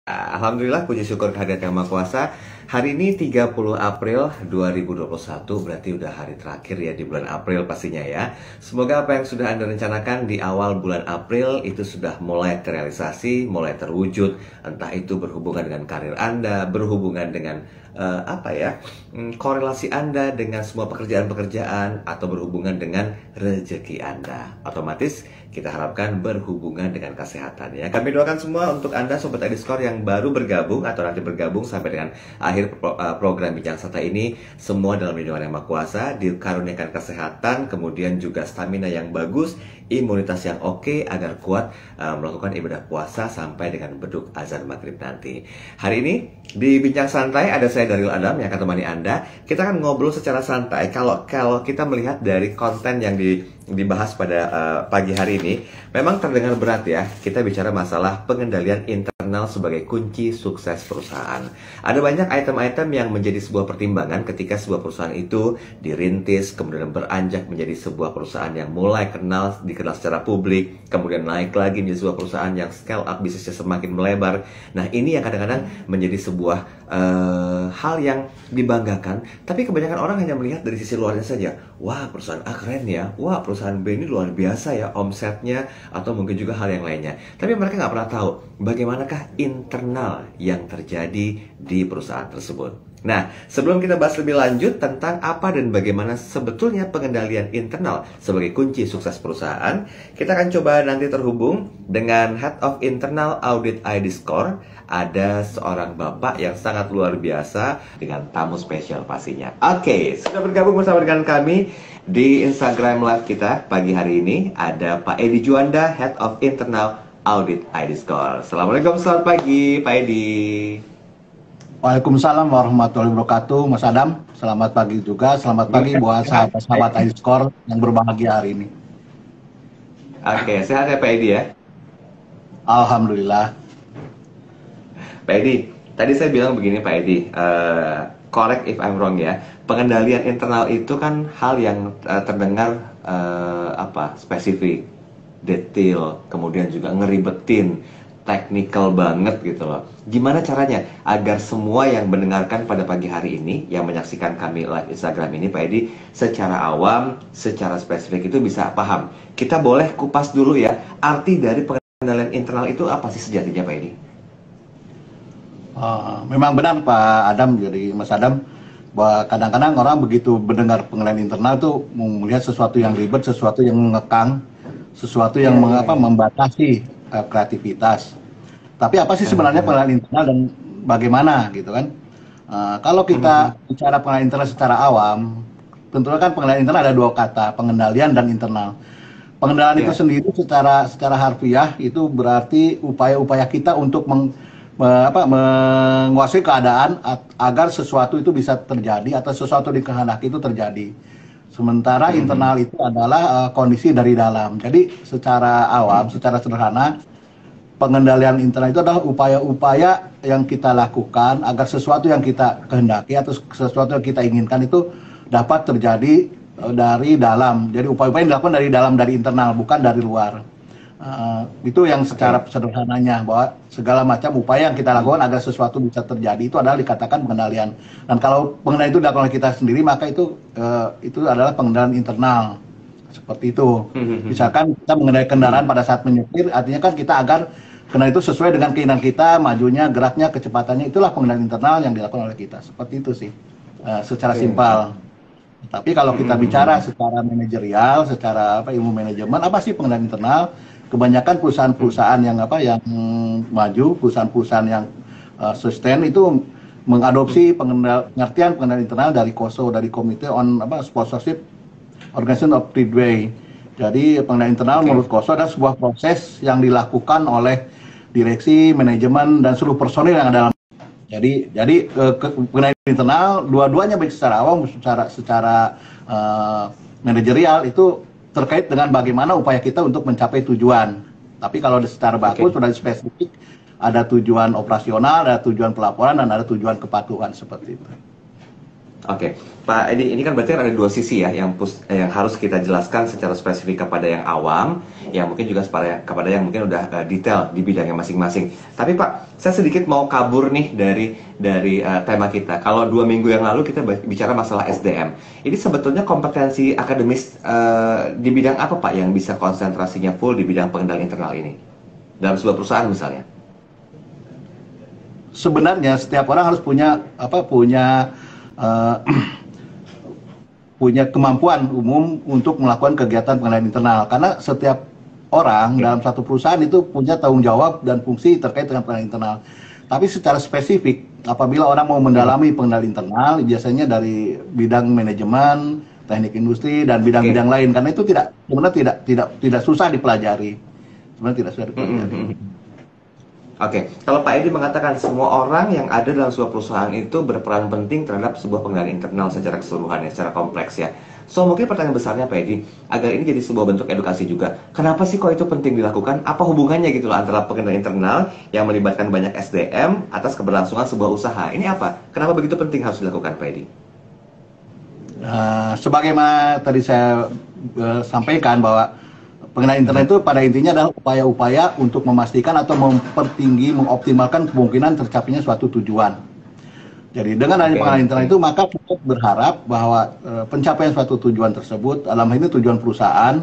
Alhamdulillah, puji syukur kehadirat Yang Maha Kuasa. Hari ini 30 April 2021, berarti udah hari terakhir ya di bulan April pastinya ya. Semoga apa yang sudah Anda rencanakan di awal bulan April itu sudah mulai terrealisasi, mulai terwujud. Entah itu berhubungan dengan karir Anda, berhubungan dengan korelasi Anda dengan semua pekerjaan-pekerjaan, atau berhubungan dengan rezeki Anda. Otomatis kita harapkan berhubungan dengan kesehatan ya. Kami doakan semua untuk Anda Sobat Ediscore yang baru bergabung atau nanti bergabung sampai dengan akhir program Bincang Santai ini, semua dalam lindungan Yang Maha Kuasa, dikaruniakan kesehatan, kemudian juga stamina yang bagus, imunitas yang oke agar kuat melakukan ibadah puasa sampai dengan beduk azan maghrib nanti. Hari ini di Bincang Santai ada saya Daryl Adam yang akan temani Anda. Kita akan ngobrol secara santai. Kalau kita melihat dari konten yang dibahas pada pagi hari ini, memang terdengar berat ya. Kita bicara masalah pengendalian internal sebagai kunci sukses perusahaan. Ada banyak item-item yang menjadi sebuah pertimbangan ketika sebuah perusahaan itu dirintis, kemudian beranjak menjadi sebuah perusahaan yang mulai dikenal secara publik, kemudian naik lagi menjadi sebuah perusahaan yang scale up, bisnisnya semakin melebar. Nah, ini yang kadang-kadang menjadi sebuah hal yang dibanggakan, tapi kebanyakan orang hanya melihat dari sisi luarnya saja. Wah, perusahaan A keren ya, wah perusahaan B ini luar biasa ya omsetnya, atau mungkin juga hal yang lainnya. Tapi mereka nggak pernah tahu bagaimanakah internal yang terjadi di perusahaan tersebut. Nah, sebelum kita bahas lebih lanjut tentang apa dan bagaimana sebetulnya pengendalian internal sebagai kunci sukses perusahaan, kita akan coba nanti terhubung dengan Head of Internal Audit Ediscore. Ada seorang bapak yang sangat luar biasa dengan tamu spesial pastinya. Oke, sudah bergabung bersama dengan kami di Instagram Live kita pagi hari ini. Ada Pak Edi Juanda, Head of Internal Audit Ediscore. Assalamualaikum, selamat pagi Pak Edi. Waalaikumsalam warahmatullahi wabarakatuh, Mas Adam. Selamat pagi juga, selamat pagi buat sahabat-sahabat Ediscore yang berbahagia hari ini. Oke, sehat ya Pak Edi ya? Alhamdulillah. Pak Edi, tadi saya bilang begini Pak Edi, correct if I'm wrong ya. Pengendalian internal itu kan hal yang terdengar spesifik, detail, kemudian juga ngeribetin, teknikal banget gitu loh. Gimana caranya agar semua yang mendengarkan pada pagi hari ini, yang menyaksikan kami live Instagram ini Pak Edi, secara awam, secara spesifik itu bisa paham. Kita boleh kupas dulu ya, arti dari pengendalian internal itu apa sih sejatinya Pak Edi? Memang benar Pak Adam, jadi Mas Adam, bahwa kadang-kadang orang begitu mendengar pengendalian internal itu melihat sesuatu yang ribet, sesuatu yang mengekang, sesuatu yang membatasi kreativitas. Tapi apa sih sebenarnya pengendalian internal dan bagaimana gitu kan? Kalau kita bicara pengendalian internal secara awam, tentunya kan pengendalian internal ada dua kata, pengendalian dan internal. Pengendalian itu sendiri secara harfiah itu berarti upaya-upaya kita untuk menguasai keadaan agar sesuatu itu bisa terjadi atau sesuatu dikehendaki itu terjadi. Sementara internal itu adalah kondisi dari dalam. Jadi secara awam, secara sederhana, pengendalian internal itu adalah upaya-upaya yang kita lakukan agar sesuatu yang kita kehendaki atau sesuatu yang kita inginkan itu dapat terjadi dari dalam. Jadi upaya-upaya yang dilakukan dari dalam, dari internal, bukan dari luar. Itu yang secara sederhananya, bahwa segala macam upaya yang kita lakukan agar sesuatu bisa terjadi itu adalah dikatakan pengendalian. Dan kalau pengendalian itu dilakukan oleh kita sendiri, maka itu adalah pengendalian internal. Seperti itu. Misalkan kita mengendalikan kendaraan pada saat menyetir, artinya kan kita agar kendaraan itu sesuai dengan keinginan kita, majunya, geraknya, kecepatannya, itulah pengendalian internal yang dilakukan oleh kita. Seperti itu sih, secara simpel. Tapi kalau kita bicara secara manajerial, secara ilmu manajemen, apa sih pengendalian internal? Kebanyakan perusahaan-perusahaan yang maju, perusahaan-perusahaan yang sustain itu mengadopsi pengertian pengendalian internal dari KOSO, dari Komite on Sponsorship Organization of Tradeway. Jadi pengendalian internal menurut KOSO adalah sebuah proses yang dilakukan oleh direksi, manajemen, dan seluruh personil yang ada dalam. Jadi pengendalian internal dua-duanya baik secara awam, secara manajerial itu terkait dengan bagaimana upaya kita untuk mencapai tujuan. Tapi kalau secara baku sudah spesifik, ada tujuan operasional, ada tujuan pelaporan, dan ada tujuan kepatuhan seperti itu. Oke, Pak Edi, ini kan berarti ada dua sisi ya yang harus kita jelaskan secara spesifik kepada yang awam, yang mungkin juga kepada yang mungkin udah detail di bidangnya masing-masing. Tapi Pak, saya sedikit mau kabur nih dari tema kita. Kalau 2 minggu yang lalu kita bicara masalah SDM. Ini sebetulnya kompetensi akademis di bidang apa Pak yang bisa konsentrasinya full di bidang pengendalian internal ini? Dalam sebuah perusahaan misalnya. Sebenarnya setiap orang harus punya eh, punya kemampuan umum untuk melakukan kegiatan pengendalian internal, karena setiap orang dalam satu perusahaan itu punya tanggung jawab dan fungsi terkait dengan pengendalian internal. Tapi secara spesifik, apabila orang mau mendalami pengendalian internal, biasanya dari bidang manajemen, teknik industri, dan bidang-bidang lain, karena itu sebenarnya tidak susah dipelajari. Sebenarnya tidak susah dipelajari. Oke, kalau Pak Edi mengatakan semua orang yang ada dalam sebuah perusahaan itu berperan penting terhadap sebuah pengendalian internal secara keseluruhan ya, secara kompleks ya. So mungkin pertanyaan besarnya Pak Edi, agar ini jadi sebuah bentuk edukasi juga. Kenapa sih kok itu penting dilakukan? Apa hubungannya gitu loh antara pengendalian internal yang melibatkan banyak SDM atas keberlangsungan sebuah usaha? Ini apa? Kenapa begitu penting harus dilakukan Pak Edi? Sebagaimana tadi saya sampaikan bahwa pengendalian internal itu pada intinya adalah upaya-upaya untuk memastikan atau mempertinggi, mengoptimalkan kemungkinan tercapainya suatu tujuan. Jadi dengan adanya pengendalian internal itu, maka kita berharap bahwa pencapaian suatu tujuan tersebut, dalam hal ini tujuan perusahaan,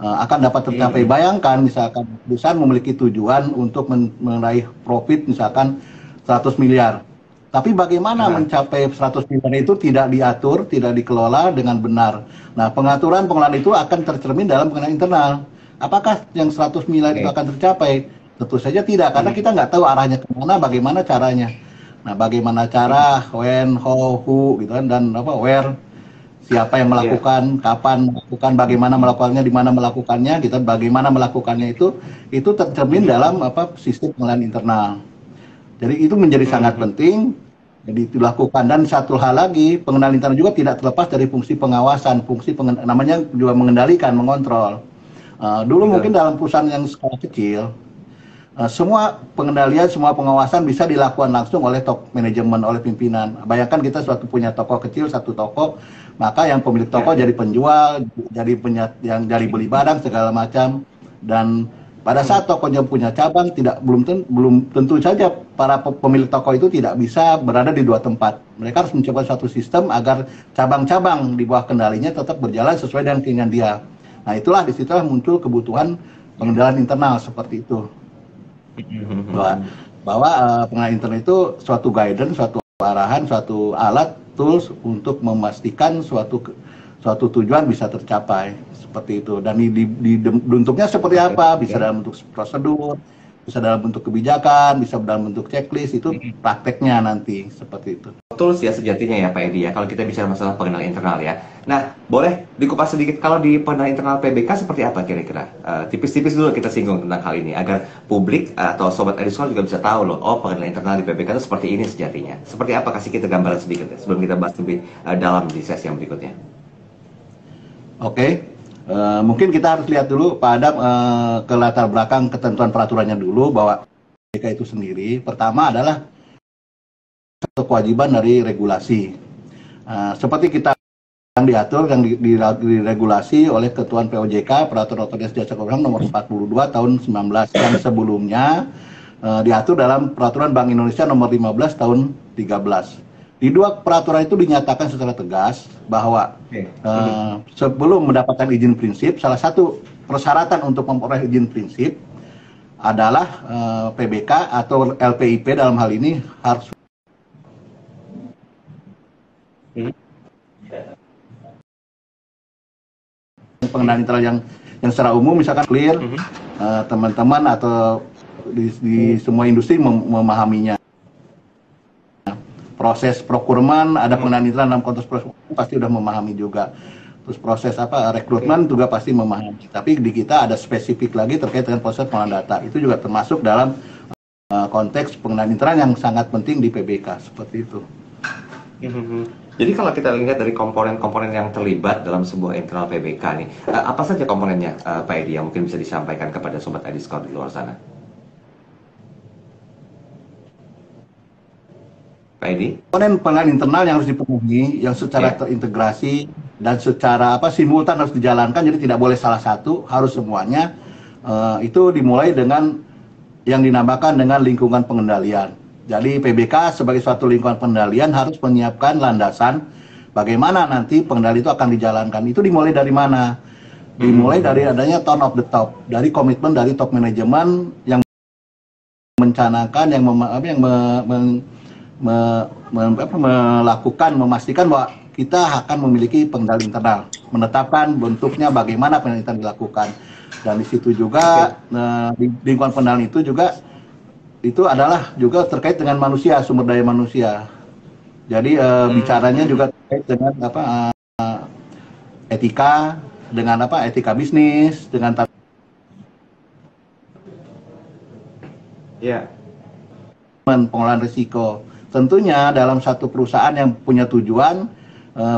akan dapat tercapai. Bayangkan misalkan perusahaan memiliki tujuan untuk meraih profit misalkan 100 miliar. Tapi bagaimana mencapai 100 miliar itu tidak diatur, tidak dikelola dengan benar. Nah, pengaturan pengelolaan itu akan tercermin dalam pengendalian internal. Apakah yang 100 miliar itu akan tercapai? Tentu saja tidak, karena kita nggak tahu arahnya kemana, bagaimana caranya. Nah, bagaimana cara, when, how, who, gitu kan, dan where, siapa yang melakukan, kapan melakukan, bagaimana melakukannya, di mana melakukannya, gitu, bagaimana melakukannya itu tercermin dalam sistem pengelolaan internal. Jadi itu menjadi sangat penting, jadi dilakukan. Dan satu hal lagi, pengendalian internal juga tidak terlepas dari fungsi pengawasan, namanya juga mengendalikan, mengontrol. Dulu mungkin dalam perusahaan yang skala kecil, semua pengendalian, semua pengawasan bisa dilakukan langsung oleh top manajemen, oleh pimpinan. Bayangkan kita punya toko kecil, satu toko, maka yang pemilik toko jadi penjual, yang jadi beli barang segala macam. Dan pada saat tokonya punya cabang, belum tentu saja para pemilik toko itu tidak bisa berada di dua tempat. Mereka harus mencoba suatu sistem agar cabang-cabang di bawah kendalinya tetap berjalan sesuai dengan keinginan dia. Nah, disitulah muncul kebutuhan pengendalian internal seperti itu. Bahwa pengendalian internal itu suatu guidance, suatu arahan, suatu alat, tools untuk memastikan suatu tujuan bisa tercapai seperti itu. Dan bentuknya seperti apa? Bisa dalam bentuk prosedur, bisa dalam bentuk kebijakan, bisa dalam bentuk checklist. Itu prakteknya nanti seperti itu. Tools ya sejatinya ya Pak Edi ya, kalau kita bicara masalah pengendalian internal ya. Nah, boleh dikupas sedikit kalau di pengendalian internal PBK seperti apa kira-kira? Tipis-tipis dulu kita singgung tentang hal ini agar publik atau sobat Ediscore juga bisa tahu loh, oh pengendalian internal di PBK itu seperti ini sejatinya. Seperti apa? Kasih kita gambaran sedikit ya sebelum kita bahas lebih dalam di sesi yang berikutnya. Oke. Mungkin kita harus lihat dulu Pak Adam ke latar belakang ketentuan peraturannya dulu, bahwa PBK itu sendiri pertama adalah satu kewajiban dari regulasi. Seperti kita yang diatur, yang diregulasi oleh Ketuan POJK, Peraturan Otoritas Jasa Keuangan nomor 42 tahun 19, yang sebelumnya diatur dalam Peraturan Bank Indonesia nomor 15 tahun 13. Di dua peraturan itu dinyatakan secara tegas bahwa sebelum mendapatkan izin prinsip, salah satu persyaratan untuk memperoleh izin prinsip adalah PBK atau LPIP dalam hal ini harus pengendalian internal yang secara umum misalkan clear, teman-teman atau di semua industri memahaminya. Proses procurement, ada pengendalian internal dalam konteks procurement pasti sudah memahami juga. Terus proses rekrutmen juga pasti memahami. Tapi di kita ada spesifik lagi terkait dengan proses pengolahan data. Itu juga termasuk dalam konteks pengendalian internal yang sangat penting di PBK, seperti itu. Jadi kalau kita lihat dari komponen-komponen yang terlibat dalam sebuah internal PBK nih, apa saja komponennya Pak Edi yang mungkin bisa disampaikan kepada sobat Ediscore di luar sana? Pak Edi? Komponen pengenalan internal yang harus dipenuhi, yang secara terintegrasi dan secara simultan harus dijalankan, jadi tidak boleh salah satu, harus semuanya. Itu dimulai dengan yang dinamakan dengan lingkungan pengendalian. Jadi PBK sebagai suatu lingkungan pengendalian harus menyiapkan landasan bagaimana nanti pengendali itu akan dijalankan. Itu dimulai dari mana? Dimulai dari adanya tone of the top, dari komitmen dari top manajemen yang mencanangkan, yang melakukan, memastikan bahwa kita akan memiliki pengendali internal, menetapkan bentuknya bagaimana pengendali internal dilakukan. Dan di situ juga di lingkungan pengendalian itu juga itu adalah juga terkait dengan manusia, sumber daya manusia. Jadi bicaranya juga terkait dengan etika, dengan etika bisnis, dengan pengelolaan risiko. Tentunya dalam satu perusahaan yang punya tujuan,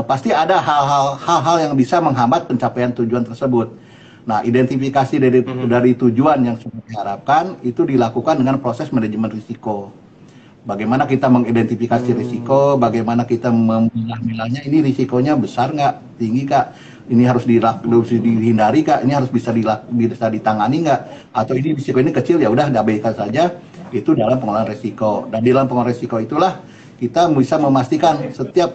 pasti ada hal-hal yang bisa menghambat pencapaian tujuan tersebut. Nah, identifikasi dari tujuan yang sudah diharapkan itu dilakukan dengan proses manajemen risiko. Bagaimana kita mengidentifikasi risiko, bagaimana kita memilah-milahnya, ini risikonya besar nggak, tinggi kak, ini harus dihindari kak, ini harus bisa ditangani nggak, atau ini risiko ini kecil, ya udah diabaikan saja. Itu dalam pengelolaan risiko. Dan di dalam pengelolaan risiko itulah kita bisa memastikan setiap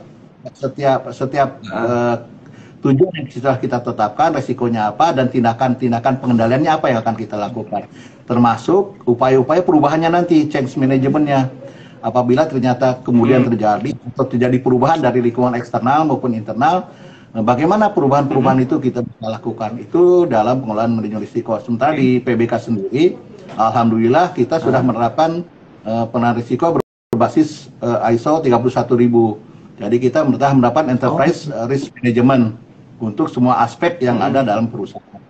tujuan yang sudah kita tetapkan, resikonya apa, dan tindakan pengendaliannya apa yang akan kita lakukan. Termasuk upaya-upaya perubahannya nanti, change manajemennya. Apabila ternyata kemudian terjadi perubahan dari lingkungan eksternal maupun internal, bagaimana perubahan-perubahan itu kita bisa lakukan. Itu dalam pengelolaan manajemen risiko. Sementara di PBK sendiri, alhamdulillah kita sudah menerapkan pengelolaan risiko berbasis ISO 31000. Jadi kita mendapatkan enterprise risk management untuk semua aspek yang ada dalam perusahaan.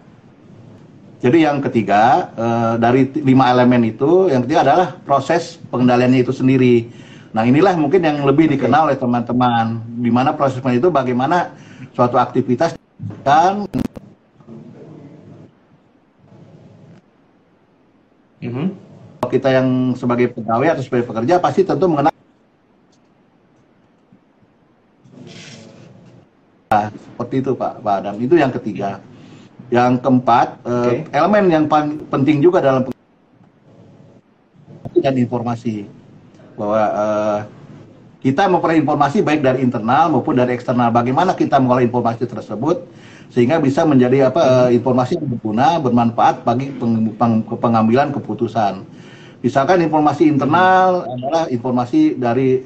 Jadi yang ketiga, dari 5 elemen itu, yang ketiga adalah proses pengendaliannya itu sendiri. Nah, inilah mungkin yang lebih dikenal oleh teman-teman. Di mana proses pengendalian itu bagaimana suatu aktivitas dan kita yang sebagai pegawai atau sebagai pekerja pasti tentu mengenal. Nah, seperti itu Pak Adam. Itu yang ketiga. Yang keempat, elemen yang paling penting juga dalam dan informasi, bahwa kita memperoleh informasi baik dari internal maupun dari eksternal. Bagaimana kita mengolah informasi tersebut sehingga bisa menjadi informasi yang berguna, bermanfaat bagi pengambilan keputusan. Misalkan informasi internal adalah informasi dari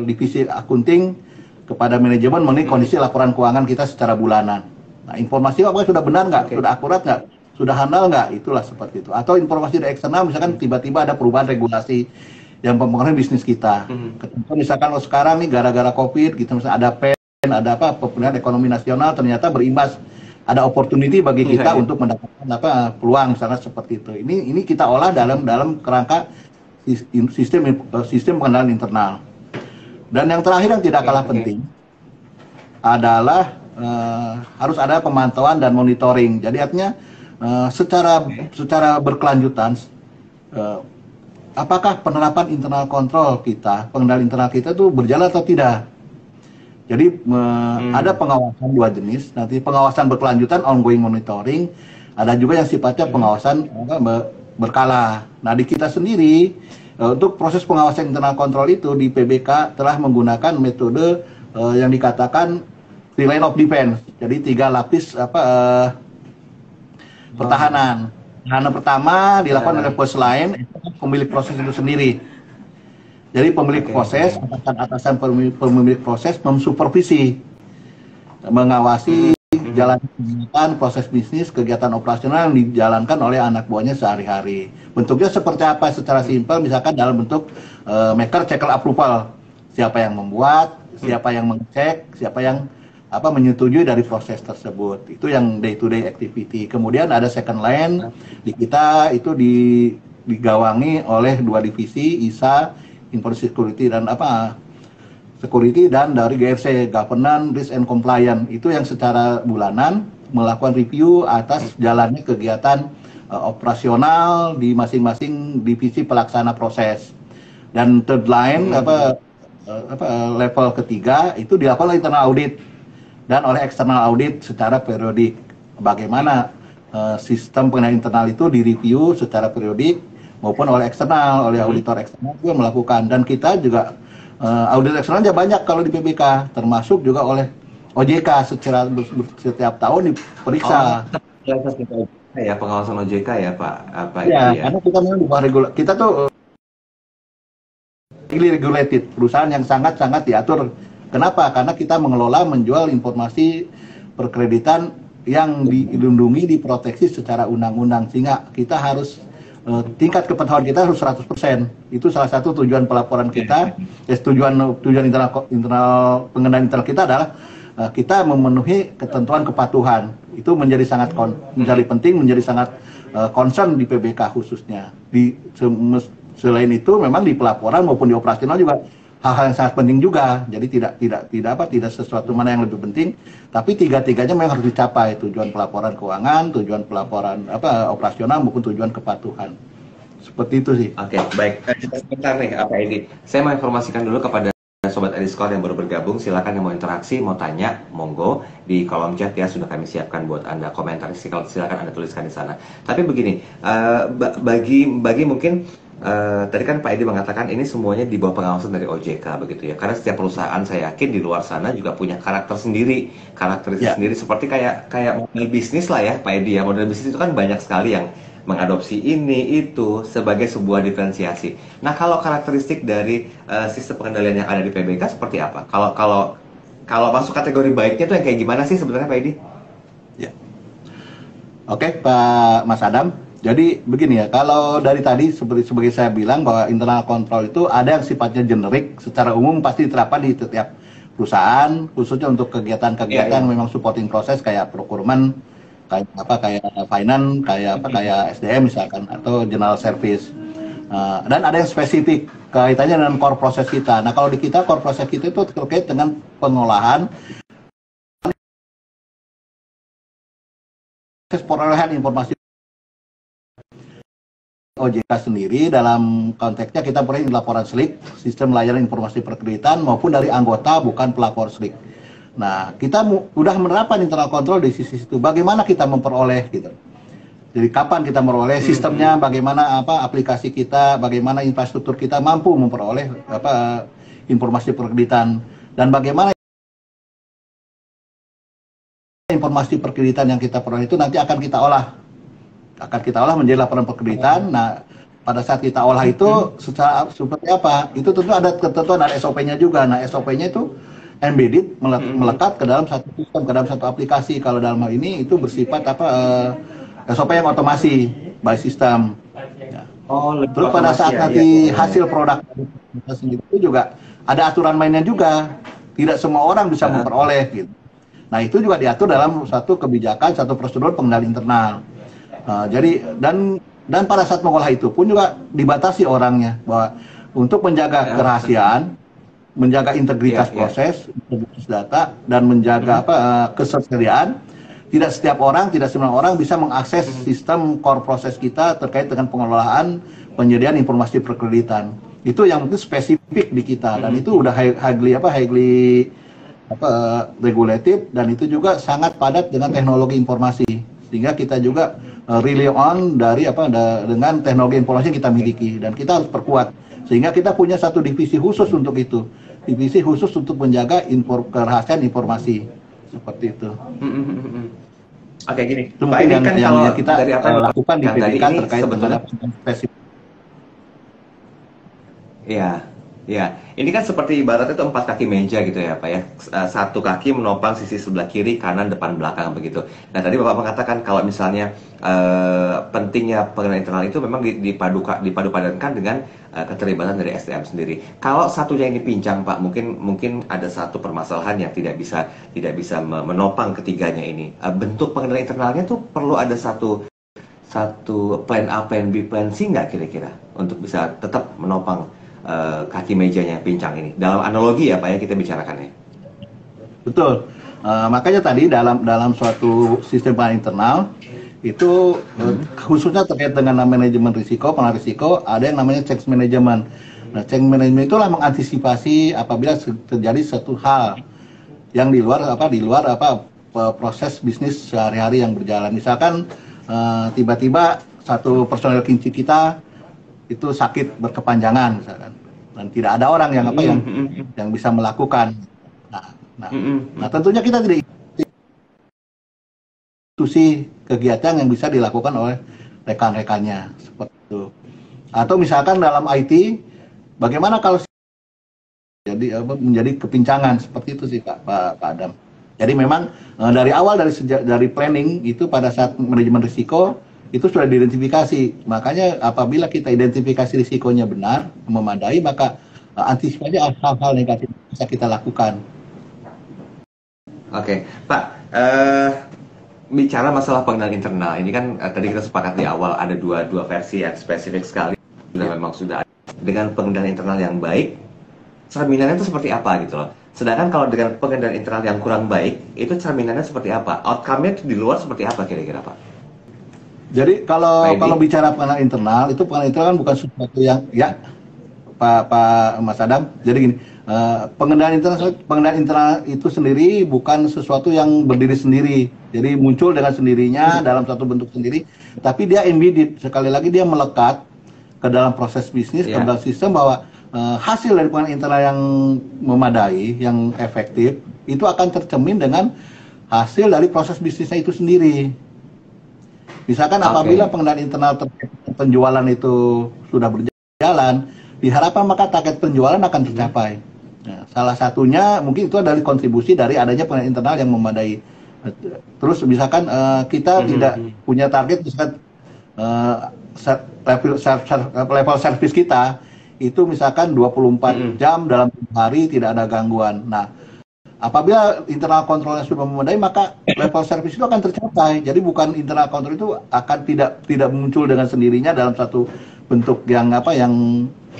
divisi akunting kepada manajemen mengenai kondisi laporan keuangan kita secara bulanan. Nah, informasi apakah sudah benar nggak, sudah akurat nggak, sudah handal nggak, itulah seperti itu. Atau informasi dari eksternal, misalkan tiba-tiba ada perubahan regulasi yang mempengaruhi bisnis kita. Misalkan kalau sekarang nih gara-gara COVID, gitu, misalnya ada PEN, ada pemulihan ekonomi nasional, ternyata berimbas, ada opportunity bagi kita untuk mendapatkan peluang, misalnya seperti itu. Ini kita olah dalam kerangka sistem pengenalan internal. Dan yang terakhir yang tidak kalah penting adalah harus ada pemantauan dan monitoring. Jadi artinya secara berkelanjutan, apakah penerapan internal kontrol kita, pengendalian internal kita itu berjalan atau tidak. Jadi ada pengawasan dua jenis. Nanti pengawasan berkelanjutan, ongoing monitoring. Ada juga yang sifatnya pengawasan berkala. Nah, di kita sendiri untuk proses pengawasan internal kontrol itu di PBK telah menggunakan metode yang dikatakan three line of defense. Jadi 3 lapis pertahanan. Pertahanan pertama dilakukan oleh first line, pemilik proses itu sendiri. Jadi pemilik proses, atasan pemilik proses mensupervisi, mengawasi jalan kegiatan, proses bisnis, kegiatan operasional yang dijalankan oleh anak buahnya sehari-hari. Bentuknya seperti apa? Secara simpel, misalkan dalam bentuk maker checker approval. Siapa yang membuat, siapa yang mengecek, siapa yang menyetujui dari proses tersebut. Itu yang day-to-day activity. Kemudian ada second line, di kita itu digawangi oleh 2 divisi, ISA, Information Security, dan Security, dan dari GRC, Governance, Risk and Compliance. Itu yang secara bulanan melakukan review atas jalannya kegiatan operasional di masing-masing divisi pelaksana proses. Dan third line, level ketiga itu dilakukan oleh internal audit dan oleh eksternal audit secara periodik. Bagaimana sistem pengendalian internal itu direview secara periodik maupun oleh eksternal, oleh auditor eksternal juga melakukan. Dan kita juga audit eksternalnya banyak kalau di PBK, termasuk juga oleh OJK secara setiap tahun diperiksa. Ya, pengawasan OJK ya Pak. Ya, karena kita memang di bawah regulasi. Kita tuh regulated, perusahaan yang sangat-sangat diatur. Kenapa? Karena kita mengelola, menjual informasi perkreditan yang dilindungi, diproteksi secara undang-undang. Sehingga kita harus, tingkat kepatuhan kita harus 100%. Itu salah satu tujuan pelaporan kita. Tujuan internal pengendalian internal kita adalah kita memenuhi ketentuan kepatuhan. Itu menjadi sangat menjadi penting, menjadi sangat concern di PBK khususnya. Selain itu memang di pelaporan maupun di operasional juga hal-hal yang sangat penting juga. Jadi tidak sesuatu mana yang lebih penting, tapi tiga-tiganya memang harus dicapai, tujuan pelaporan keuangan, tujuan pelaporan operasional maupun tujuan kepatuhan. Seperti itu sih. Oke, baik. Sebentar nih Pak Edi. Saya mau informasikan dulu kepada Sobat Ediscore yang baru bergabung, silakan yang mau interaksi, mau tanya, monggo di kolom chat ya, sudah kami siapkan buat Anda komentar, silakan Anda tuliskan di sana. Tapi begini, bagi mungkin tadi kan Pak Edi mengatakan ini semuanya di bawah pengawasan dari OJK begitu ya, karena setiap perusahaan saya yakin di luar sana juga punya karakter sendiri, sendiri seperti kayak model bisnis lah ya Pak Edi ya. Model bisnis itu kan banyak sekali yang mengadopsi ini itu sebagai sebuah diferensiasi. Nah, kalau karakteristik dari sistem pengendalian yang ada di PBK seperti apa? Kalau masuk kategori baiknya itu yang kayak gimana sih sebenarnya Pak Edi? Ya. Oke, Pak Mas Adam. Jadi begini ya, kalau dari tadi sebagai saya bilang bahwa internal control itu ada yang sifatnya generik, secara umum pasti diterapkan di setiap perusahaan, khususnya untuk kegiatan-kegiatan memang supporting proses kayak procurement, kayak finance, kayak SDM misalkan, atau general service. Dan ada yang spesifik kaitannya dengan core proses kita. Nah, kalau di kita core proses kita itu terkait dengan pengolahan perolehan informasi OJK sendiri. Dalam konteksnya kita peroleh laporan SLIK, sistem layanan informasi perkreditan, maupun dari anggota bukan pelapor SLIK. Nah, kita udah menerapkan internal control di sisi itu. Bagaimana kita memperoleh gitu. Jadi kapan kita memperoleh sistemnya, bagaimana aplikasi kita, bagaimana infrastruktur kita mampu memperoleh informasi perkreditan, dan bagaimana informasi perkreditan yang kita peroleh itu nanti akan kita olah. Menjadi laporan perkreditan. Nah, pada saat kita olah itu seperti apa? Itu tentu ada ketentuan, ada SOP-nya juga. Nah, SOP-nya itu embedded, melekat ke dalam satu sistem, ke dalam satu aplikasi. Kalau dalam hal ini itu bersifat SOP yang otomasi by system. Ya. Terus pada saat nanti hasil produk sendiri itu juga ada aturan mainnya juga. Tidak semua orang bisa memperoleh gitu. Nah, itu juga diatur dalam satu kebijakan, satu prosedur pengendali internal. Jadi dan pada saat mengolah itu pun juga dibatasi orangnya, bahwa untuk menjaga kerahasiaan, menjaga integritas proses, integritas data, dan menjaga ketersediaan, tidak setiap orang, tidak semua orang bisa mengakses sistem core proses kita terkait dengan pengelolaan penyediaan informasi perkreditan. Itu yang mungkin spesifik di kita, dan itu udah highly regulated, dan itu juga sangat padat dengan teknologi informasi, sehingga kita juga rely on dengan teknologi informasi yang kita miliki, dan kita harus perkuat sehingga kita punya satu divisi khusus untuk itu, divisi khusus untuk menjaga kerahasiaan informasi seperti itu. Oke, gini, itu Pak, ini kan yang kita dari apa lakukan di PBK terkait dengan spesifik. Ya, ini kan seperti ibaratnya itu 4 kaki meja gitu ya Pak ya. Satu kaki menopang sisi sebelah kiri, kanan, depan, belakang begitu. Nah, tadi Bapak mengatakan kalau misalnya pentingnya pengendalian internal itu memang dipadu-padankan dengan keterlibatan dari SDM sendiri. Kalau satunya ini pincang Pak, mungkin ada satu permasalahan yang tidak bisa menopang ketiganya ini. Bentuk pengendalian internalnya tuh perlu ada satu plan A, plan B, plan C nggak kira-kira untuk bisa tetap menopang kaki mejanya pincang ini, dalam analogi ya Pak ya kita bicarakannya. Betul. Makanya tadi dalam suatu sistem pengendalian internal itu khususnya terkait dengan manajemen risiko, pengelolaan risiko, ada yang namanya change management. Nah, change management itulah mengantisipasi apabila terjadi satu hal yang di luar proses bisnis sehari-hari yang berjalan. Misalkan tiba-tiba satu personel kunci kita itu sakit berkepanjangan misalkan, dan tidak ada orang yang bisa melakukan. Nah, tentunya kita tidak institusi kegiatan yang bisa dilakukan oleh rekan-rekannya seperti itu. Atau misalkan dalam IT, bagaimana kalau menjadi kepincangan seperti itu sih Pak Adam. Jadi memang dari awal dari planning itu pada saat manajemen risiko itu sudah diidentifikasi. Makanya apabila kita identifikasi risikonya benar, memadai, maka antisipasi hal-hal negatif bisa kita lakukan. Oke, Pak. Bicara masalah pengendalian internal, ini kan tadi kita sepakat di awal ada dua versi yang spesifik sekali. Memang sudah ada. Dengan pengendalian internal yang baik, cerminannya itu seperti apa gitu loh. Sedangkan kalau dengan pengendalian internal yang kurang baik, itu cerminannya seperti apa? Outcome-nya di luar seperti apa kira-kira, Pak? Jadi kalau bicara pengendalian internal, itu pengendalian internal kan bukan sesuatu yang Pak Mas Adam. Jadi gini, pengendalian internal itu sendiri bukan sesuatu yang berdiri sendiri. Jadi muncul dengan sendirinya dalam satu bentuk sendiri, tapi dia embedded, sekali lagi dia melekat ke dalam proses bisnis, ke dalam sistem, bahwa hasil dari pengendalian internal yang memadai, yang efektif, itu akan tercermin dengan hasil dari proses bisnisnya itu sendiri. Misalkan apabila pengendalian internal terkait penjualan itu sudah berjalan, diharapkan maka target penjualan akan tercapai. Nah, salah satunya mungkin itu adalah kontribusi dari adanya pengendalian internal yang memadai. Terus misalkan kita tidak punya target, misalkan level service kita itu misalkan 24 jam dalam hari tidak ada gangguan. Nah, apabila internal kontrolnya sudah memadai, maka level service itu akan tercapai. Jadi bukan internal control itu akan tidak muncul dengan sendirinya dalam satu bentuk yang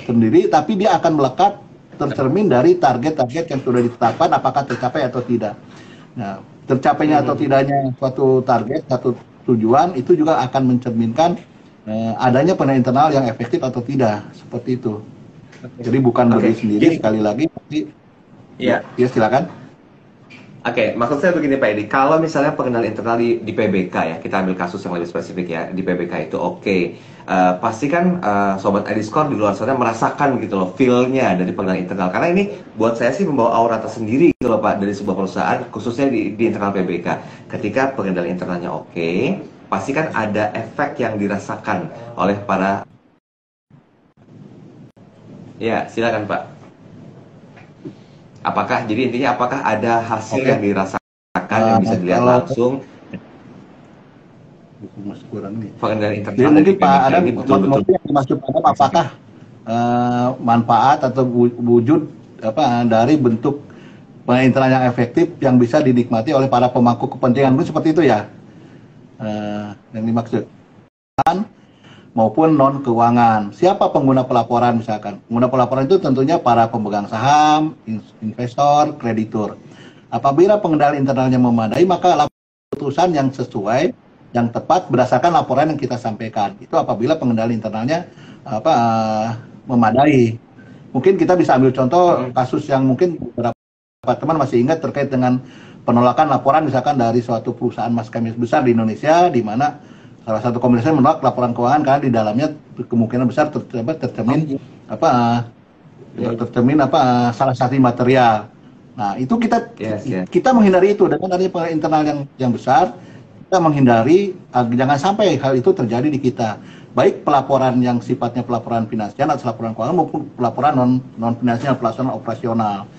sendiri, tapi dia akan melekat tercermin dari target-target yang sudah ditetapkan, apakah tercapai atau tidak. Nah, tercapainya atau tidaknya suatu target, satu tujuan itu juga akan mencerminkan adanya pengendalian internal yang efektif atau tidak, seperti itu. Jadi bukan berdiri sendiri, sekali lagi. Ya, silakan. Maksud saya begini Pak Edi, kalau misalnya pengendalian internal di PBK ya, kita ambil kasus yang lebih spesifik ya, di PBK itu pasti kan Sobat ID Score di luar sana merasakan gitu loh, feel-nya dari pengendalian internal, karena ini buat saya sih membawa aura tersendiri gitu loh Pak, dari sebuah perusahaan, khususnya di internal PBK. Ketika pengendalian internalnya pasti kan ada efek yang dirasakan oleh para... Ya, silakan Pak. Jadi intinya apakah ada hasil yang dirasakan yang bisa dilihat langsung? Pengendalian internal. Jadi mungkin Pak Adam, mungkin yang dimaksud Pak Adam, apakah manfaat atau wujud dari bentuk pengendalian internal yang efektif yang bisa dinikmati oleh para pemangku kepentingan, mungkin seperti itu ya yang dimaksud, maupun non keuangan. Siapa pengguna pelaporan misalkan? Pengguna pelaporan itu tentunya para pemegang saham, investor, kreditur. Apabila pengendalian internalnya memadai, maka keputusan yang sesuai, yang tepat berdasarkan laporan yang kita sampaikan. Itu apabila pengendalian internalnya memadai. Mungkin kita bisa ambil contoh kasus yang mungkin beberapa teman masih ingat terkait dengan penolakan laporan misalkan dari suatu perusahaan maskapai besar di Indonesia, di mana salah satu komisi menolak laporan keuangan karena di dalamnya kemungkinan besar tercermin salah satu material. Nah, itu kita menghindari itu dengan adanya pengendalian internal yang besar. Kita menghindari jangan sampai hal itu terjadi di kita. Baik pelaporan yang sifatnya pelaporan finansial atau laporan keuangan maupun pelaporan non finansial, pelaksanaan operasional.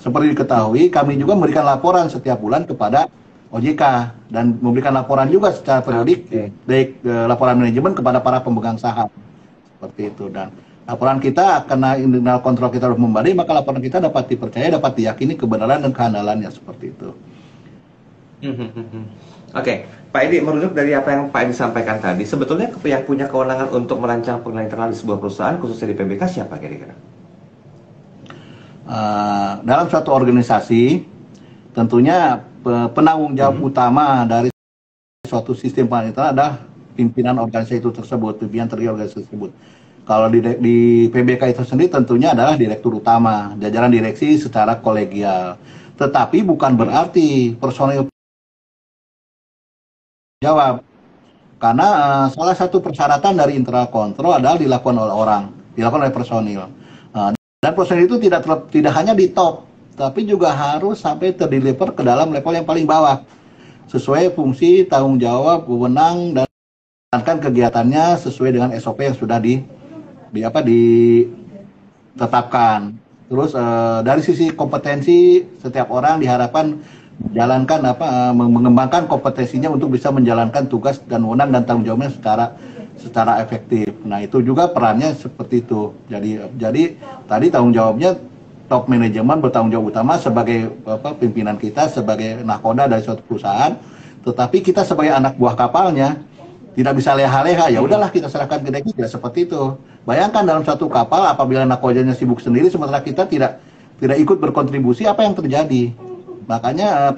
Seperti diketahui, kami juga memberikan laporan setiap bulan kepada OJK dan memberikan laporan juga secara periodik, baik laporan manajemen kepada para pemegang saham, seperti itu. Dan laporan kita, karena internal kontrol kita harus memadai, maka laporan kita dapat dipercaya, dapat diyakini kebenaran dan kehandalannya, seperti itu. Pak Edi, merujuk dari apa yang Pak Edi sampaikan tadi, sebetulnya yang punya kewenangan untuk merancang pengendalian internal di sebuah perusahaan, khususnya di PBK, siapa kira-kira? Dalam suatu organisasi, tentunya penanggung jawab utama dari suatu sistem pengendalian internal adalah pimpinan organisasi itu tersebut, pimpinan tertinggi organisasi tersebut. Kalau di PBK itu sendiri tentunya adalah direktur utama, jajaran direksi secara kolegial. Tetapi bukan berarti personil jawab. Karena salah satu persyaratan dari internal control adalah dilakukan oleh orang, dilakukan oleh personil. Dan personil itu tidak hanya di top, tapi juga harus sampai terdeliver ke dalam level yang paling bawah, sesuai fungsi, tanggung jawab, wewenang, dan menjalankan kegiatannya sesuai dengan SOP yang sudah ditetapkan. Terus dari sisi kompetensi, setiap orang diharapkan menjalankan mengembangkan kompetensinya untuk bisa menjalankan tugas dan wewenang dan tanggung jawabnya secara efektif. Nah, itu juga perannya seperti itu. Jadi tadi tanggung jawabnya top manajemen bertanggung jawab utama sebagai pimpinan kita, sebagai nahkoda dari suatu perusahaan. Tetapi kita sebagai anak buah kapalnya tidak bisa leha-leha. Ya udahlah, kita serahkan ke dekik, tidak seperti itu. Bayangkan dalam satu kapal apabila nahkodanya sibuk sendiri sementara kita tidak ikut berkontribusi, apa yang terjadi? Makanya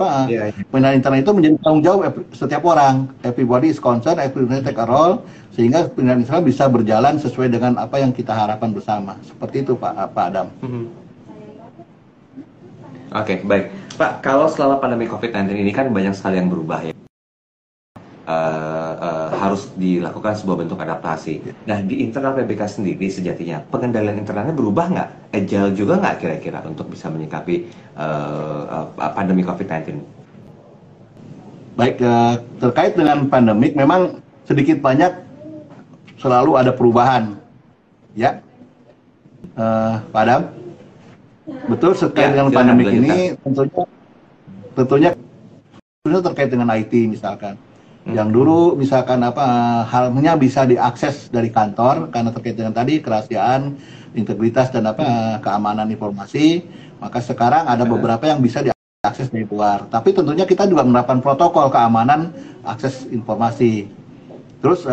penilaian internal itu menjadi tanggung jawab setiap orang. Everybody is concerned, everybody take a role, sehingga penilaian internal bisa berjalan sesuai dengan apa yang kita harapkan bersama. Seperti itu Pak Adam. Oke, baik. Pak, kalau selama pandemi COVID-19 ini kan banyak sekali yang berubah ya. Harus dilakukan sebuah bentuk adaptasi. Nah, di internal PBK sendiri sejatinya pengendalian internalnya berubah nggak? Agile juga nggak kira-kira untuk bisa menyikapi pandemi COVID-19? Baik, terkait dengan pandemik memang sedikit banyak selalu ada perubahan, ya, Pak Adam. Betul, terkait dengan pandemik ini tentunya terkait dengan IT misalkan. Yang dulu misalkan halnya bisa diakses dari kantor karena terkait dengan tadi kerahasiaan, integritas dan keamanan informasi, maka sekarang ada beberapa yang bisa diakses dari luar. Tapi tentunya kita juga menerapkan protokol keamanan akses informasi. Terus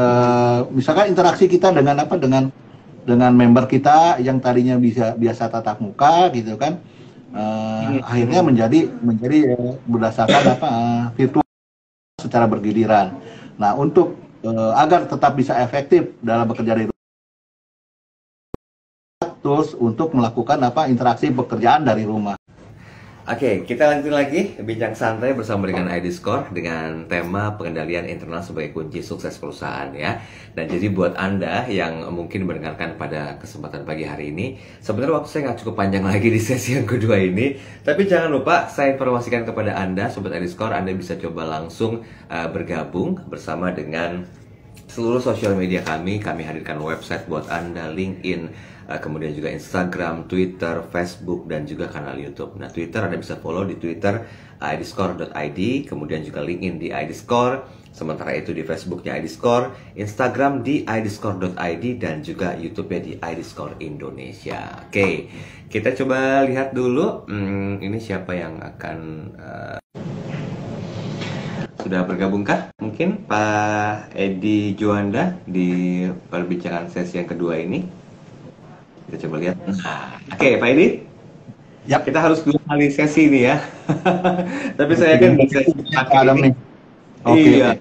misalkan interaksi kita dengan dengan member kita yang tadinya biasa tatap muka gitu kan, akhirnya menjadi berdasarkan virtual secara bergiliran. Nah, untuk agar tetap bisa efektif dalam bekerja dari rumah, terus untuk melakukan interaksi pekerjaan dari rumah. Oke, kita lanjut lagi bincang santai bersama dengan ID Score dengan tema pengendalian internal sebagai kunci sukses perusahaan ya. Dan jadi buat Anda yang mungkin mendengarkan pada kesempatan pagi hari ini, sebenarnya waktu saya nggak cukup panjang lagi di sesi yang kedua ini, tapi jangan lupa saya informasikan kepada Anda, Sobat ID Score, Anda bisa coba langsung bergabung bersama dengan seluruh sosial media kami hadirkan website buat Anda, LinkedIn, kemudian juga Instagram, Twitter, Facebook, dan juga kanal YouTube. Nah, Twitter Anda bisa follow di Twitter idscore.id, kemudian juga LinkedIn di idscore, sementara itu di Facebooknya idscore, Instagram di idscore.id, dan juga YouTube-nya di idscore Indonesia. Oke, kita coba lihat dulu, ini siapa yang akan sudah bergabungkah? Mungkin Pak Edi Juanda di perbincangan sesi yang kedua ini. Kita coba lihat. Oke, Pak Edi. Ya, kita harus 2 kali sesi ini ya. Tapi saya kan bisa pakai ini. Iya.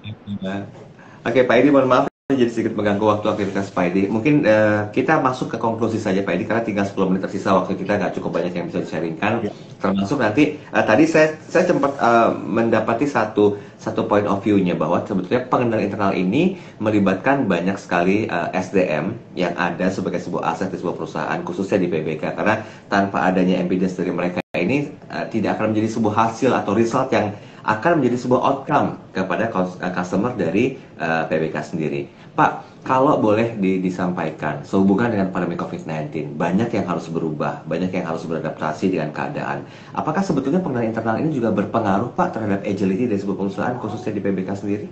Oke, Pak Edi, mohon maaf jadi sedikit mengganggu waktu aktivitas Pak Edi. Mungkin kita masuk ke konklusi saja Pak Edi, karena tinggal 10 menit tersisa, waktu kita nggak cukup banyak yang bisa di-sharingkan. Termasuk nanti tadi saya sempat mendapati satu point of view-nya bahwa sebetulnya pengendalian internal ini melibatkan banyak sekali SDM yang ada sebagai sebuah aset di sebuah perusahaan, khususnya di PBK, karena tanpa adanya evidence dari mereka ini tidak akan menjadi sebuah hasil atau result yang akan menjadi sebuah outcome kepada customer dari PBK sendiri. Pak, kalau boleh disampaikan sehubungan dengan pandemi COVID-19, banyak yang harus berubah, banyak yang harus beradaptasi dengan keadaan. Apakah sebetulnya pengendalian internal ini juga berpengaruh, Pak, terhadap agility dari sebuah perusahaan, khususnya di PBK sendiri?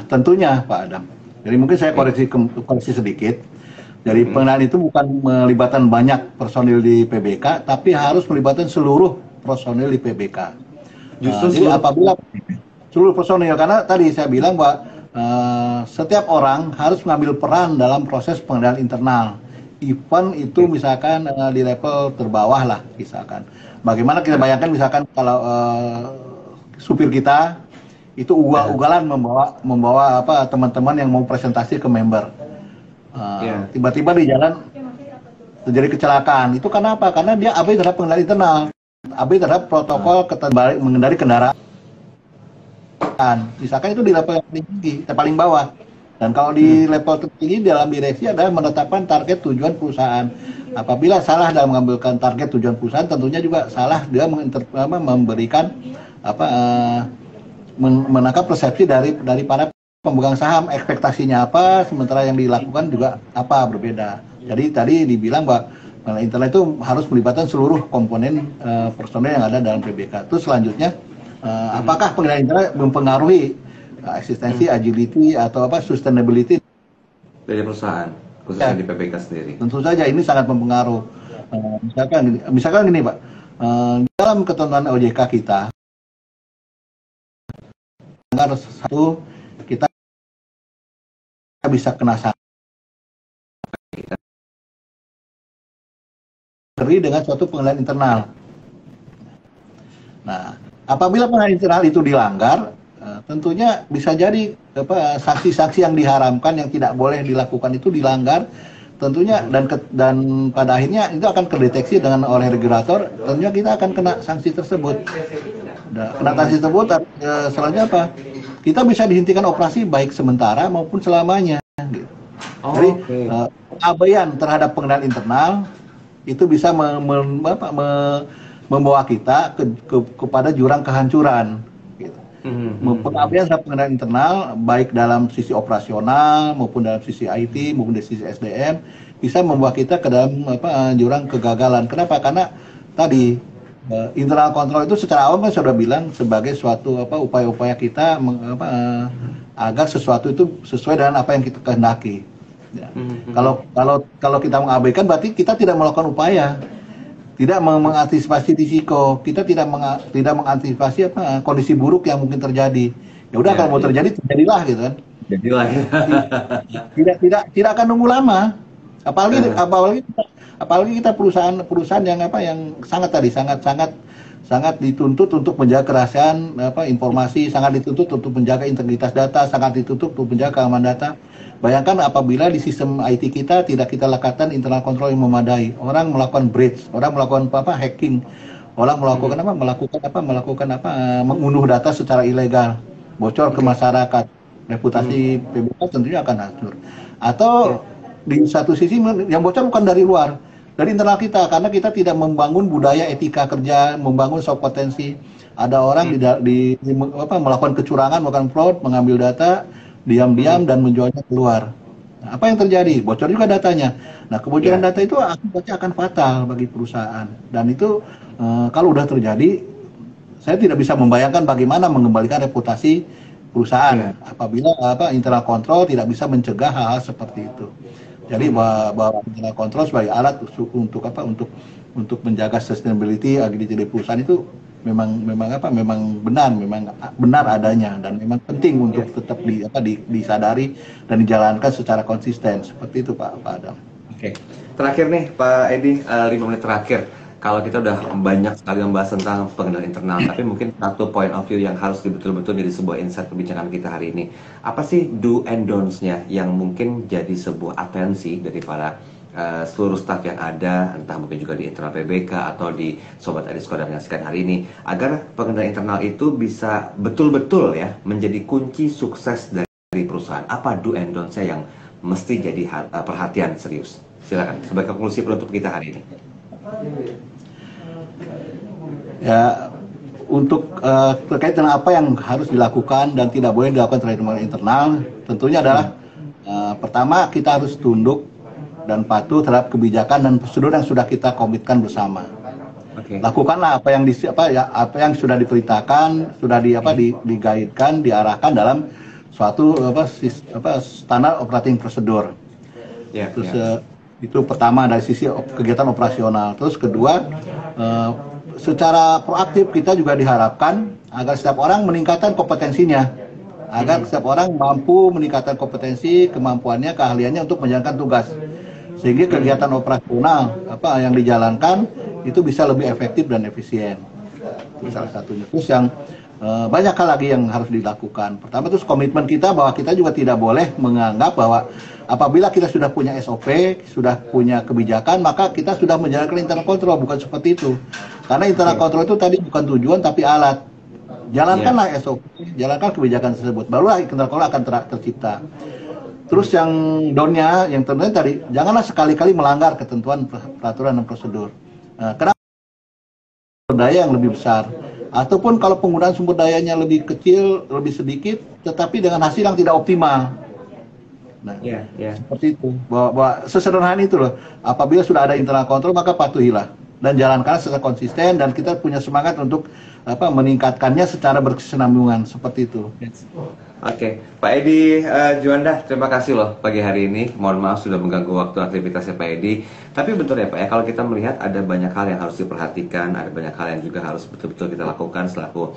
Tentunya, Pak Adam. Jadi mungkin saya koreksi sedikit. Jadi pengendalian itu bukan melibatkan banyak personil di PBK, tapi harus melibatkan seluruh personil di PBK. Jadi apabila seluruh personil, karena tadi saya bilang bahwa setiap orang harus mengambil peran dalam proses pengendalian internal. Even itu misalkan di level terbawah lah, misalkan. Bagaimana kita bayangkan misalkan kalau supir kita itu ugal-ugalan membawa teman-teman yang mau presentasi ke member. Iya. Tiba-tiba di jalan terjadi kecelakaan. Itu karena apa? Karena dia abai terhadap pengendali internal, abai terhadap protokol mengendari kendaraan. Misalkan itu di level yang paling tinggi, paling bawah. Dan kalau di level tertinggi dalam direksi adalah menetapkan target tujuan perusahaan. Apabila salah dalam mengambilkan target tujuan perusahaan, tentunya juga salah dia memberikan menangkap persepsi dari para pemegang saham, ekspektasinya apa, sementara yang dilakukan juga apa, berbeda. Jadi tadi dibilang bahwa internal itu harus melibatkan seluruh komponen personel yang ada dalam PBK. Terus selanjutnya, apakah pengendalian internal mempengaruhi eksistensi, agility atau sustainability dari perusahaan, khususnya di PBK sendiri? Tentu saja ini sangat mempengaruhi. Misalkan gini Pak, dalam ketentuan OJK kita, satu kita bisa kena sanksi dengan suatu pengendalian internal. Nah, apabila pengendalian internal itu dilanggar, tentunya bisa jadi sanksi-sanksi yang diharamkan yang tidak boleh dilakukan itu dilanggar, tentunya dan pada akhirnya itu akan terdeteksi dengan oleh regulator, tentunya kita akan kena sanksi tersebut. Kena sanksi tersebut, selanjutnya apa? Kita bisa dihentikan operasi baik sementara maupun selamanya. Gitu. Jadi abaian terhadap pengendalian internal itu bisa membawa kita kepada jurang kehancuran. Pengabdian terhadap pengendalian internal baik dalam sisi operasional maupun dalam sisi IT maupun dari sisi SDM bisa membawa kita ke dalam jurang kegagalan. Kenapa? Karena tadi internal kontrol itu secara awam kan sudah bilang sebagai suatu upaya-upaya kita agar sesuatu itu sesuai dengan apa yang kita kehendaki. Ya. Kalau kita mengabaikan berarti kita tidak melakukan upaya. Tidak mengantisipasi risiko, kita tidak mengantisipasi kondisi buruk yang mungkin terjadi. Ya udah kalau mau terjadi terjadilah gitu kan. Jadilah. Tidak akan nunggu lama. Apalagi kita perusahaan yang sangat dituntut untuk menjaga kerahasiaan informasi, sangat dituntut untuk menjaga integritas data, sangat dituntut untuk menjaga keamanan data. Bayangkan apabila di sistem IT kita tidak kita lakukan internal control yang memadai, orang melakukan breach, orang melakukan hacking, orang melakukan mengunduh data secara ilegal, bocor ke masyarakat, reputasi PBK tentunya akan hancur. Atau di satu sisi yang bocor bukan dari luar, dari internal kita, karena kita tidak membangun budaya etika kerja, membangun soft potensi. Ada orang melakukan kecurangan, melakukan fraud, mengambil data diam-diam dan menjualnya keluar. Nah, apa yang terjadi? Bocor juga datanya. Nah, kebocoran data itu akibatnya akan fatal bagi perusahaan. Dan itu kalau udah terjadi, saya tidak bisa membayangkan bagaimana mengembalikan reputasi perusahaan apabila internal control tidak bisa mencegah hal-hal seperti itu. Jadi bahwa internal control sebagai alat untuk menjaga sustainability agility di perusahaan itu memang benar adanya dan memang penting untuk tetap disadari dan dijalankan secara konsisten. Seperti itu Pak Adam. Oke. Terakhir nih Pak Edi, 5 menit terakhir. Kalau kita udah banyak sekali membahas tentang pengendalian internal, tapi mungkin satu point of view yang harus betul-betul jadi sebuah insight perbincangan kita hari ini. Apa sih do and don'ts-nya yang mungkin jadi sebuah atensi dari para seluruh staf yang ada, entah mungkin juga di internal PBK atau di Sobat Adisco yang menyaksikan hari ini, agar pengendalian internal itu bisa betul-betul ya menjadi kunci sukses dari perusahaan. Apa do and don'ts-nya yang mesti jadi perhatian serius? Silakan sebagai konklusi penutup kita hari ini. Ya, untuk terkait dengan apa yang harus dilakukan dan tidak boleh dilakukan terhadap internal, tentunya adalah pertama kita harus tunduk dan patuh terhadap kebijakan dan prosedur yang sudah kita komitkan bersama. Lakukanlah apa yang sudah diperintahkan, sudah digaidkan, diarahkan dalam suatu standar operating procedure. Terus itu pertama dari sisi kegiatan operasional. Terus kedua, secara proaktif kita juga diharapkan agar setiap orang meningkatkan kompetensinya, agar setiap orang mampu meningkatkan kompetensi, kemampuannya, keahliannya untuk menjalankan tugas, sehingga kegiatan operasional yang dijalankan itu bisa lebih efektif dan efisien. Itu salah satunya. Terus yang banyak hal lagi yang harus dilakukan. Pertama, terus komitmen kita bahwa kita juga tidak boleh menganggap bahwa apabila kita sudah punya SOP, sudah punya kebijakan, maka kita sudah menjalankan internal control, bukan seperti itu. Karena internal control itu tadi bukan tujuan tapi alat. Jalankanlah SOP, jalankan kebijakan tersebut, barulah internal control akan tercipta. Terus yang down-nya, yang tentunya tadi, janganlah sekali-kali melanggar ketentuan peraturan dan prosedur. Kenapa? Sumber daya yang lebih besar. Ataupun kalau penggunaan sumber dayanya lebih kecil, lebih sedikit, tetapi dengan hasil yang tidak optimal. Nah, seperti itu. Bahwa sesederhana itu loh. Apabila sudah ada internal control, maka patuhilah. Dan jalankan secara konsisten, dan kita punya semangat untuk meningkatkannya secara berkesinambungan. Seperti itu. Oke, Pak Edi Juanda, terima kasih loh pagi hari ini. Mohon maaf sudah mengganggu waktu aktivitasnya Pak Edi. Tapi betul ya Pak ya, kalau kita melihat ada banyak hal yang harus diperhatikan, ada banyak hal yang juga harus betul-betul kita lakukan selaku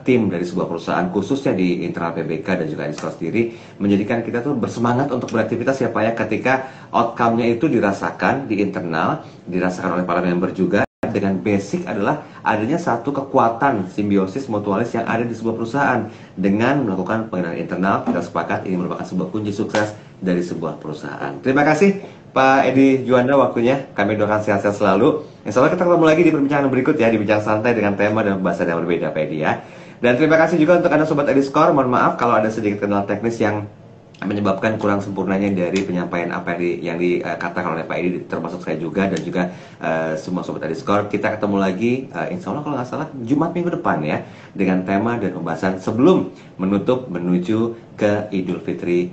tim dari sebuah perusahaan, khususnya di internal PBK dan juga di sekolah sendiri, menjadikan kita tuh bersemangat untuk beraktivitas ya Pak ya, ketika outcome-nya itu dirasakan di internal, dirasakan oleh para member juga. Dengan basic adalah adanya satu kekuatan simbiosis mutualis yang ada di sebuah perusahaan. Dengan melakukan pengenalan internal, kita sepakat ini merupakan sebuah kunci sukses dari sebuah perusahaan. Terima kasih Pak Edi Juanda waktunya. Kami doakan sehat-sehat selalu. Insya Allah kita ketemu lagi di perbincangan berikut ya, di bincang santai dengan tema dan pembahasan yang berbeda Pak Edi ya. Dan terima kasih juga untuk Anda Sobat Ediscore. Mohon maaf kalau ada sedikit kendala teknis yang menyebabkan kurang sempurnanya dari penyampaian apa yang dikatakan oleh Pak Edi, termasuk saya juga dan juga semua Sobat Ediscore. Kita ketemu lagi insya Allah kalau nggak salah Jumat minggu depan ya, dengan tema dan pembahasan sebelum menuju ke Idul Fitri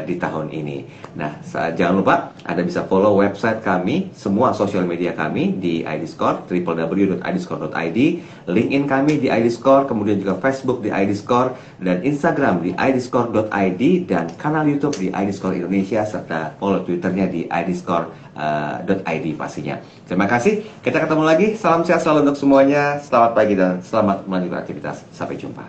di tahun ini. Nah, jangan lupa Anda bisa follow website kami, semua sosial media kami di IDScore, www.idScore.id, LinkedIn kami di IDScore, kemudian juga Facebook di IDScore, dan Instagram di IDScore.id, dan kanal YouTube di IDScore Indonesia, serta follow Twitternya di IDScore.id pastinya. Terima kasih, kita ketemu lagi, salam sehat selalu untuk semuanya, selamat pagi dan selamat melanjutkan aktivitas, sampai jumpa.